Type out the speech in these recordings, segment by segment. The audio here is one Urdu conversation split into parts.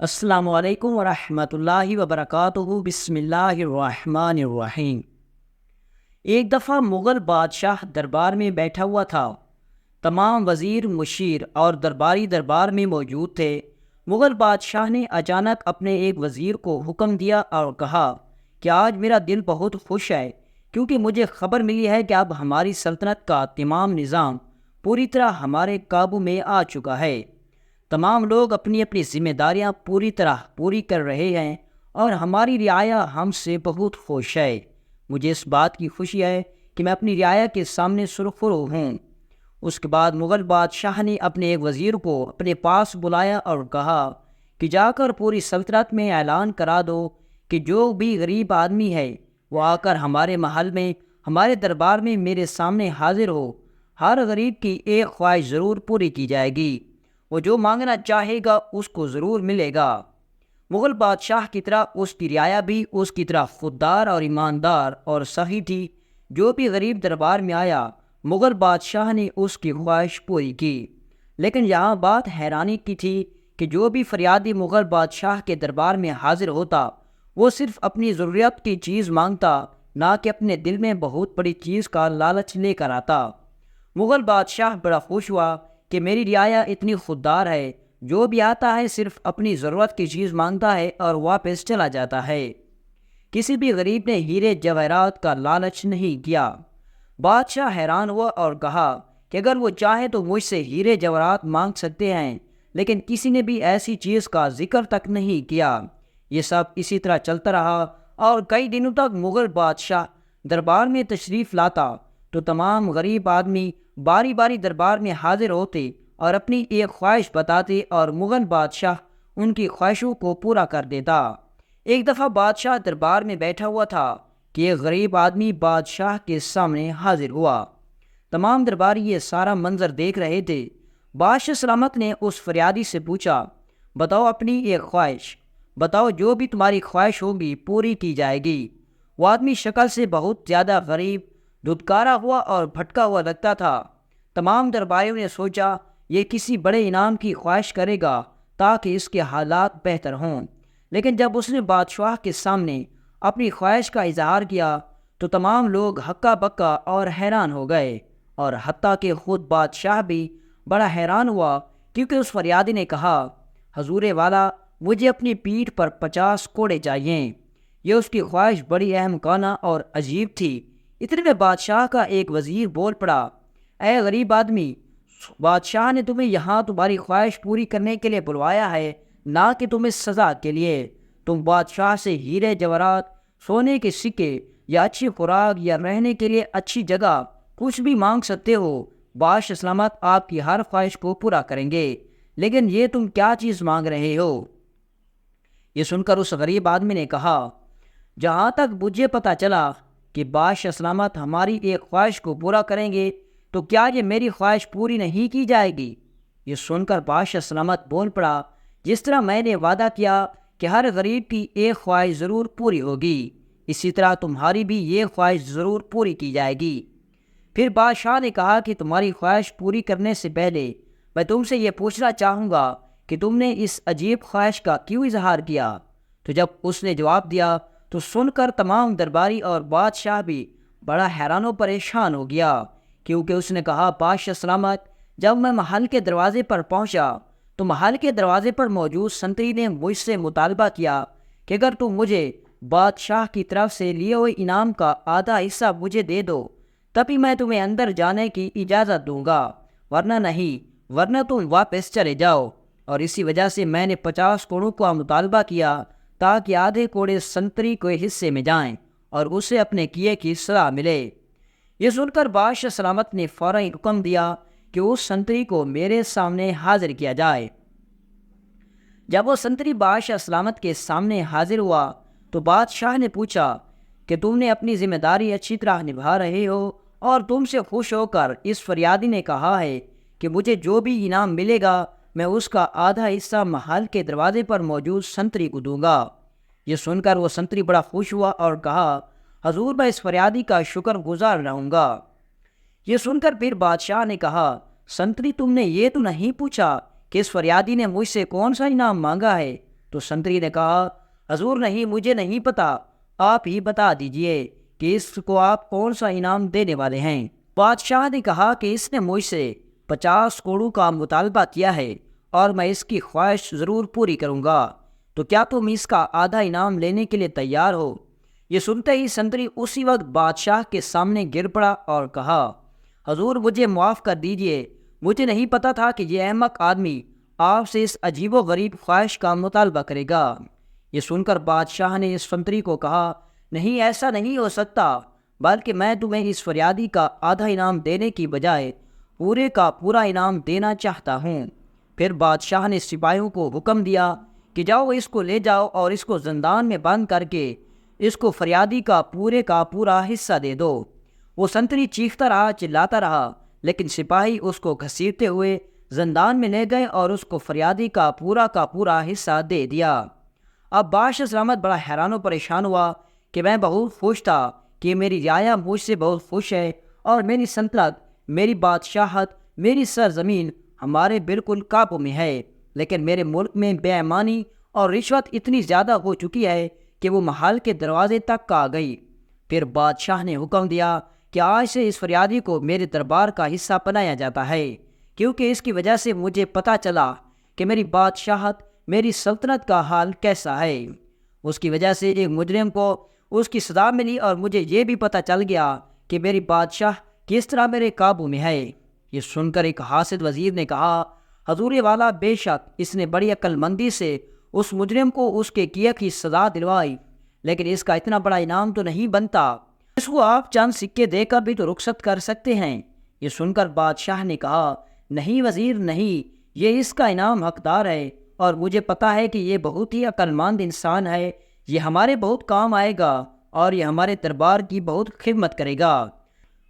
السلام علیکم ورحمۃ اللہ وبرکاتہ۔ بسم اللہ الرحمن الرحیم۔ ایک دفعہ مغل بادشاہ دربار میں بیٹھا ہوا تھا۔ تمام وزیر، مشیر اور درباری دربار میں موجود تھے۔ مغل بادشاہ نے اچانک اپنے ایک وزیر کو حکم دیا اور کہا کہ آج میرا دل بہت خوش ہے، کیونکہ مجھے خبر ملی ہے کہ اب ہماری سلطنت کا تمام نظام پوری طرح ہمارے قابو میں آ چکا ہے۔ تمام لوگ اپنی اپنی ذمہ داریاں پوری طرح پوری کر رہے ہیں اور ہماری رعایا ہم سے بہت خوش ہے۔ مجھے اس بات کی خوشی ہے کہ میں اپنی رعایا کے سامنے سرخرو ہوں۔ اس کے بعد مغل بادشاہ نے اپنے ایک وزیر کو اپنے پاس بلایا اور کہا کہ جا کر پوری سلطنت میں اعلان کرا دو کہ جو بھی غریب آدمی ہے وہ آ کر ہمارے محل میں، ہمارے دربار میں میرے سامنے حاضر ہو۔ ہر غریب کی ایک خواہش ضرور پوری کی جائے گی، وہ جو مانگنا چاہے گا اس کو ضرور ملے گا۔ مغل بادشاہ کی طرح اس کی رعایا بھی اس کی طرح خوددار اور ایماندار اور سخی تھی۔ جو بھی غریب دربار میں آیا، مغل بادشاہ نے اس کی خواہش پوری کی۔ لیکن یہاں بات حیرانی کی تھی کہ جو بھی فریادی مغل بادشاہ کے دربار میں حاضر ہوتا، وہ صرف اپنی ضرورت کی چیز مانگتا، نہ کہ اپنے دل میں بہت بڑی چیز کا لالچ لے کر آتا۔ مغل بادشاہ بڑا خوش ہوا کہ میری رعایا اتنی خوددار ہے، جو بھی آتا ہے صرف اپنی ضرورت کی چیز مانگتا ہے اور واپس چلا جاتا ہے۔ کسی بھی غریب نے ہیرے جواہرات کا لالچ نہیں کیا۔ بادشاہ حیران ہوا اور کہا کہ اگر وہ چاہے تو مجھ سے ہیرے جواہرات مانگ سکتے ہیں، لیکن کسی نے بھی ایسی چیز کا ذکر تک نہیں کیا۔ یہ سب اسی طرح چلتا رہا اور کئی دنوں تک مغل بادشاہ دربار میں تشریف لاتا تو تمام غریب آدمی باری باری دربار میں حاضر ہوتے اور اپنی ایک خواہش بتاتے اور مغل بادشاہ ان کی خواہشوں کو پورا کر دیتا۔ ایک دفعہ بادشاہ دربار میں بیٹھا ہوا تھا کہ ایک غریب آدمی بادشاہ کے سامنے حاضر ہوا۔ تمام درباری یہ سارا منظر دیکھ رہے تھے۔ بادشاہ سلامت نے اس فریادی سے پوچھا، بتاؤ اپنی ایک خواہش، بتاؤ جو بھی تمہاری خواہش ہوگی پوری کی جائے گی۔ وہ آدمی شکل سے بہت زیادہ غریب، دھتکارا ہوا اور بھٹکا ہوا لگتا تھا۔ تمام درباریوں نے سوچا یہ کسی بڑے انعام کی خواہش کرے گا تاکہ اس کے حالات بہتر ہوں، لیکن جب اس نے بادشاہ کے سامنے اپنی خواہش کا اظہار کیا تو تمام لوگ ہکا بکا اور حیران ہو گئے، اور حتیٰ کہ خود بادشاہ بھی بڑا حیران ہوا، کیونکہ اس فریادی نے کہا، حضور والا، مجھے اپنی پیٹھ پر 50 کوڑے چاہیے۔ یہ اس کی خواہش بڑی احمقانہ اور عجیب تھی۔ اتنے میں بادشاہ کا ایک وزیر بول پڑا، اے غریب آدمی، بادشاہ نے تمہیں یہاں تمہاری خواہش پوری کرنے کے لیے بلوایا ہے، نہ کہ تمہیں سزا کے لیے۔ تم بادشاہ سے ہیرے جواہرات، سونے کے سکے یا اچھی خوراک یا رہنے کے لیے اچھی جگہ کچھ بھی مانگ سکتے ہو۔ بادشاہ سلامت آپ کی ہر خواہش کو پورا کریں گے، لیکن یہ تم کیا چیز مانگ رہے ہو؟ یہ سن کر اس غریب آدمی نے کہا، جہاں تک مجھے پتہ چلا کہ بادشاہ سلامت ہماری ایک خواہش کو پورا کریں گے، تو کیا یہ میری خواہش پوری نہیں کی جائے گی؟ یہ سن کر بادشاہ سلامت بول پڑا، جس طرح میں نے وعدہ کیا کہ ہر غریب کی ایک خواہش ضرور پوری ہوگی، اسی طرح تمہاری بھی یہ خواہش ضرور پوری کی جائے گی۔ پھر بادشاہ نے کہا کہ تمہاری خواہش پوری کرنے سے پہلے میں تم سے یہ پوچھنا چاہوں گا کہ تم نے اس عجیب خواہش کا کیوں اظہار کیا؟ تو جب اس نے جواب دیا تو سن کر تمام درباری اور بادشاہ بھی بڑا حیران و پریشان ہو گیا، کیونکہ اس نے کہا، بادشاہ سلامت، جب میں محل کے دروازے پر پہنچا تو محل کے دروازے پر موجود سنتری نے مجھ سے مطالبہ کیا کہ اگر تم مجھے بادشاہ کی طرف سے لیے ہوئے انعام کا آدھا حصہ مجھے دے دو تبھی میں تمہیں اندر جانے کی اجازت دوں گا، ورنہ نہیں، ورنہ تم واپس چلے جاؤ۔ اور اسی وجہ سے میں نے 50 کوڑوں کا مطالبہ کیا تاکہ آدھے کوڑے سنتری کے حصے میں جائیں اور اسے اپنے کیے کی سزا ملے۔ یہ سن کر بادشاہ سلامت نے فوراً حکم دیا کہ اس سنتری کو میرے سامنے حاضر کیا جائے۔ جب وہ سنتری بادشاہ سلامت کے سامنے حاضر ہوا تو بادشاہ نے پوچھا کہ تم نے اپنی ذمہ داری اچھی طرح نبھا رہے ہو، اور تم سے خوش ہو کر اس فریادی نے کہا ہے کہ مجھے جو بھی انعام ملے گا میں اس کا آدھا حصہ محل کے دروازے پر موجود سنتری کو دوں گا۔ یہ سن کر وہ سنتری بڑا خوش ہوا اور کہا، حضور میں اس فریادی کا شکر گزار رہوں گا۔ یہ سن کر پھر بادشاہ نے کہا، سنتری، تم نے یہ تو نہیں پوچھا کہ اس فریادی نے مجھ سے کون سا انعام مانگا ہے؟ تو سنتری نے کہا حضور نہیں، مجھے نہیں پتا، آپ ہی بتا دیجئے کہ اس کو آپ کون سا انعام دینے والے ہیں۔ بادشاہ نے کہا کہ اس نے مجھ سے 50 کوڑوں کا مطالبہ کیا ہے اور میں اس کی خواہش ضرور پوری کروں گا، تو کیا تم اس کا آدھا انعام لینے کے لیے تیار ہو؟ یہ سنتے ہی سنتری اسی وقت بادشاہ کے سامنے گر پڑا اور کہا حضور مجھے معاف کر دیجئے، مجھے نہیں پتا تھا کہ یہ احمق آدمی آپ سے اس عجیب و غریب خواہش کا مطالبہ کرے گا۔ یہ سن کر بادشاہ نے اس سنتری کو کہا نہیں، ایسا نہیں ہو سکتا، بلکہ میں تمہیں اس فریادی کا آدھا انعام دینے کی بجائے پورے کا پورا انعام دینا چاہتا ہوں۔ پھر بادشاہ نے سپاہیوں کو حکم دیا کہ جاؤ اس کو لے جاؤ اور اس کو زندان میں بند کر کے اس کو فریادی کا پورا حصہ دے دو۔ وہ سنتری چیختا رہا، چلاتا رہا، لیکن سپاہی اس کو گھسیٹتے ہوئے زندان میں لے گئے اور اس کو فریادی کا پورا حصہ دے دیا۔ اب بادشاہ سلامت بڑا حیران و پریشان ہوا کہ میں بہت خوش تھا کہ میری رعایا مجھ سے بہت خوش ہے اور میری سلطنت، میری بادشاہت، میری سرزمین ہمارے بالکل قابو میں ہے، لیکن میرے ملک میں بے ایمانی اور رشوت اتنی زیادہ ہو چکی ہے کہ وہ محل کے دروازے تک آ گئی۔ پھر بادشاہ نے حکم دیا کہ آج سے اس فریادی کو میرے دربار کا حصہ بنایا جاتا ہے، کیونکہ اس کی وجہ سے مجھے پتہ چلا کہ میری بادشاہت، میری سلطنت کا حال کیسا ہے۔ اس کی وجہ سے ایک مجرم کو اس کی سزا ملی اور مجھے یہ بھی پتہ چل گیا کہ میری بادشاہ کس طرح میرے قابو میں ہے۔ یہ سن کر ایک حاسد وزیر نے کہا حضور والا، بے شک اس نے بڑی عقل مندی سے اس مجرم کو اس کے کیے کی سزا دلوائی، لیکن اس کا اتنا بڑا انعام تو نہیں بنتا، اس کو آپ چند سکے دے کر بھی تو رخصت کر سکتے ہیں۔ یہ سن کر بادشاہ نے کہا نہیں وزیر نہیں، یہ اس کا انعام حقدار ہے اور مجھے پتا ہے کہ یہ بہت ہی عقل مند انسان ہے، یہ ہمارے بہت کام آئے گا اور یہ ہمارے دربار کی بہت خدمت کرے گا۔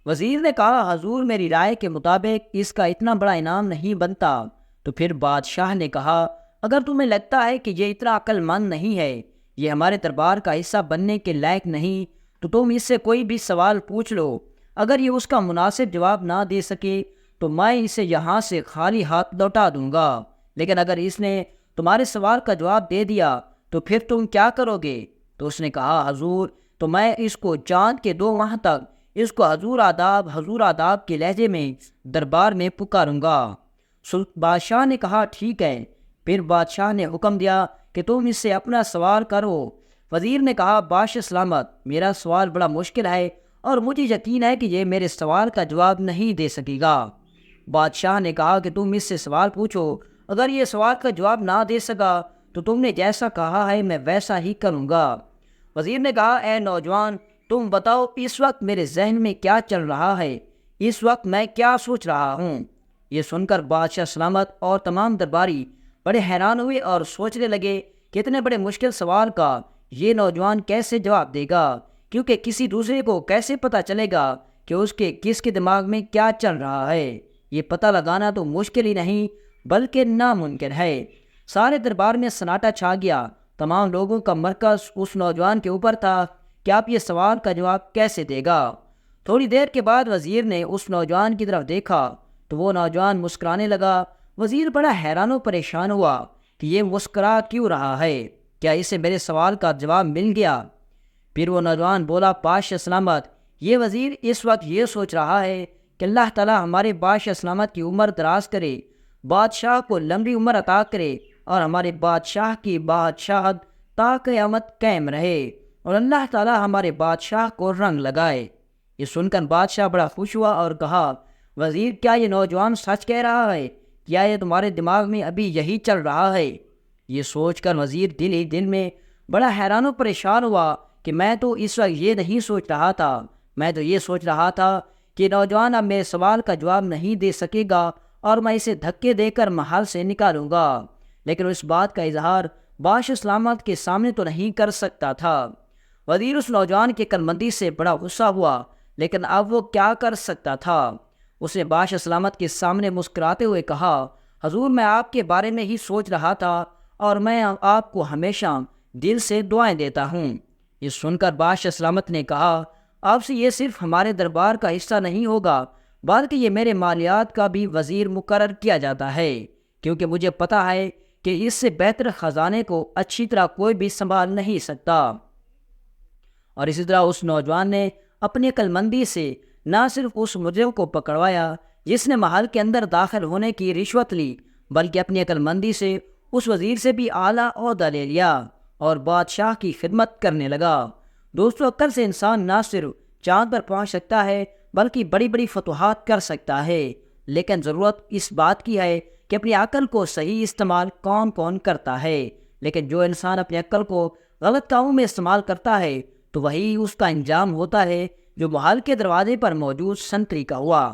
وزیر نے کہا حضور میری رائے کے مطابق اس کا اتنا بڑا انعام نہیں بنتا۔ تو پھر بادشاہ نے کہا اگر تمہیں لگتا ہے کہ یہ اتنا عقل مند نہیں ہے، یہ ہمارے دربار کا حصہ بننے کے لائق نہیں، تو تم اس سے کوئی بھی سوال پوچھ لو، اگر یہ اس کا مناسب جواب نہ دے سکے تو میں اسے یہاں سے خالی ہاتھ لوٹا دوں گا، لیکن اگر اس نے تمہارے سوال کا جواب دے دیا تو پھر تم کیا کرو گے؟ تو اس نے کہا حضور تو میں اس کو چاند کے 2 ماہ تک اس کو حضور آداب کے لہجے میں دربار میں پکاروں گا۔ بادشاہ نے کہا ٹھیک ہے۔ پھر بادشاہ نے حکم دیا کہ تم اس سے اپنا سوال کرو۔ وزیر نے کہا بادشاہ سلامت، میرا سوال بڑا مشکل ہے اور مجھے یقین ہے کہ یہ میرے سوال کا جواب نہیں دے سکے گا۔ بادشاہ نے کہا کہ تم اس سے سوال پوچھو، اگر یہ سوال کا جواب نہ دے سکا تو تم نے جیسا کہا ہے میں ویسا ہی کروں گا۔ وزیر نے کہا اے نوجوان، تم بتاؤ اس وقت میرے ذہن میں کیا چل رہا ہے، اس وقت میں کیا سوچ رہا ہوں۔ یہ سن کر بادشاہ سلامت اور تمام درباری بڑے حیران ہوئے اور سوچنے لگے کہ اتنے بڑے مشکل سوال کا یہ نوجوان کیسے جواب دے گا، کیونکہ کسی دوسرے کو کیسے پتہ چلے گا کہ اس کے کس کے دماغ میں کیا چل رہا ہے۔ یہ پتہ لگانا تو مشکل ہی نہیں بلکہ ناممکن ہے۔ سارے دربار میں سناٹا چھا گیا، تمام لوگوں کا مرکز اس نوجوان کے اوپر تھا کہ آپ یہ سوال کا جواب کیسے دے گا۔ تھوڑی دیر کے بعد وزیر نے اس نوجوان کی طرف دیکھا تو وہ نوجوان مسکرانے لگا۔ وزیر بڑا حیران و پریشان ہوا کہ یہ مسکرا کیوں رہا ہے، کیا اسے میرے سوال کا جواب مل گیا؟ پھر وہ نوجوان بولا بادشاہ سلامت، یہ وزیر اس وقت یہ سوچ رہا ہے کہ اللہ تعالیٰ ہمارے بادشاہ سلامت کی عمر دراز کرے، بادشاہ کو لمبی عمر عطا کرے اور ہمارے بادشاہ کی بادشاہت تا قیامت قائم رہے، اور اللہ تعالیٰ ہمارے بادشاہ کو رنگ لگائے۔ یہ سن کر بادشاہ بڑا خوش ہوا اور کہا وزیر کیا یہ نوجوان سچ کہہ رہا ہے؟ کیا یہ تمہارے دماغ میں ابھی یہی چل رہا ہے؟ یہ سوچ کر وزیر دل ہی دل میں بڑا حیران و پریشان ہوا کہ میں تو اس وقت یہ نہیں سوچ رہا تھا، میں تو یہ سوچ رہا تھا کہ نوجوان اب میرے سوال کا جواب نہیں دے سکے گا اور میں اسے دھکے دے کر محل سے نکالوں گا، لیکن اس بات کا اظہار بادشاہ سلامت کے سامنے تو نہیں کر سکتا تھا۔ وزیر اس نوجوان کی عقلمندی سے بڑا غصہ ہوا، لیکن اب وہ کیا کر سکتا تھا؟ اس نے بادشاہ سلامت کے سامنے مسکراتے ہوئے کہا حضور میں آپ کے بارے میں ہی سوچ رہا تھا اور میں آپ کو ہمیشہ دل سے دعائیں دیتا ہوں۔ یہ سن کر بادشاہ سلامت نے کہا آپ سے یہ صرف ہمارے دربار کا حصہ نہیں ہوگا بلکہ یہ میرے مالیات کا بھی وزیر مقرر کیا جاتا ہے، کیونکہ مجھے پتہ ہے کہ اس سے بہتر خزانے کو اچھی طرح کوئی بھی سنبھال نہیں سکتا۔ اور اسی طرح اس نوجوان نے اپنی عقل مندی سے نہ صرف اس مجرم کو پکڑوایا جس نے محل کے اندر داخل ہونے کی رشوت لی، بلکہ اپنی عقل مندی سے اس وزیر سے بھی اعلیٰ عہدہ لے لیا اور بادشاہ کی خدمت کرنے لگا۔ دوستو، عقل سے انسان نہ صرف چاند پر پہنچ سکتا ہے بلکہ بڑی بڑی فتوحات کر سکتا ہے، لیکن ضرورت اس بات کی ہے کہ اپنی عقل کو صحیح استعمال کون کون کرتا ہے۔ لیکن جو انسان اپنی عقل کو غلط کاموں میں استعمال کرتا ہے تو وہی اس کا انجام ہوتا ہے جو محل کے دروازے پر موجود سنتری کا ہوا۔